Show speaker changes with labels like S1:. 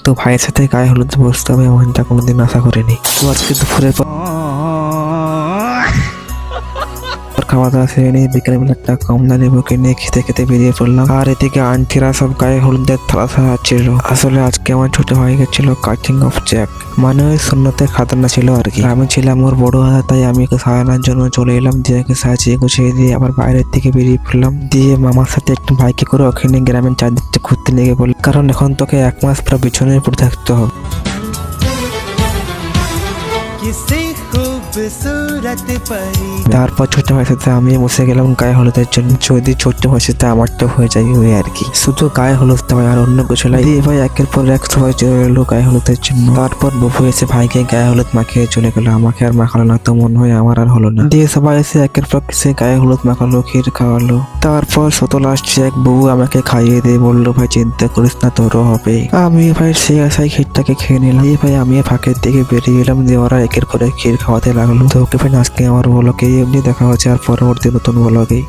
S1: তো ভাইয়ের সাথে গায়ে হলুদ বসতে হবে এমনটা কোনোদিন আশা করিনি। তো আজকে দুপুরের পর খাওয়া দাওয়া সেরে নিয়ে বিকেলবেলা একটা কমলা লেবু কিনে খেতে খেতে বেরিয়ে পড়লাম। আর এদিকে আন্টিরা সব গায়ে হলুদের থালা সাজাচ্ছিল। আসলে আজকে আমার ছোট হয়ে গেছিল কাটিং অফ জ্যাক, মানে ওই সুন্নতের খাতনা ছিল আর কি। আমি ছিলাম ওর বড় হাত, তাই আমি ওকে সাজানোর জন্য চলে এলাম। দিয়ে ওকে সাজিয়ে গুছিয়ে দিয়ে আবার বাইরের দিকে বেরিয়ে পড়লাম। দিয়ে মামার সাথে একটু বাইকে করে ওখানে গ্রামের চারদিকটা ঘুরতে লেগে পড়ল, কারণ এখন তোকে 1 মাস পুরো বিছানায় পড়ে থাকতে হবে। তারপর ছোট ভাইয়ের সাথে আমি বসে গেলাম গায়ে হলুদের জন্য। যদি ছোট ভাইয়ের সাথে আমারটা হয়ে যায় ওই আর কি, শুধু গায়ে হলুদ হয় আর অন্য কিছু নাই। দিয়ে ভাই একের পর এক সবাই চলে এলো গায়ে হলুদের জন্য। তারপর বপু এসে ভাইকে গায়ে হলুদ মাখিয়ে চলে গেল, আমাকে আর মাখালো না। তো মনে হয় আমার আর হলো না। দিয়ে সবাই এসে একের পর সে গায়ে হলুদ মাখালো, ক্ষীর খাওয়ালো। তারপর শতল আসছে এক বউ আমাকে খাইয়ে দিয়ে বললো, ভাই চিন্তা করিস না, তোরও হবে। আমি ভাই সেই আশায় ক্ষীরটাকে খেয়ে নিলাম। দিয়ে ভাই আমি ফাঁকের দিকে বেরিয়ে এলাম। দিয়ে ওরা একের পর এক ক্ষীর খাওয়াতে লাগলো। তো ওকে ভাই আজকে আমার ব্লগে এমনি দেখা হচ্ছে আর পরবর্তী নতুন ব্লগে।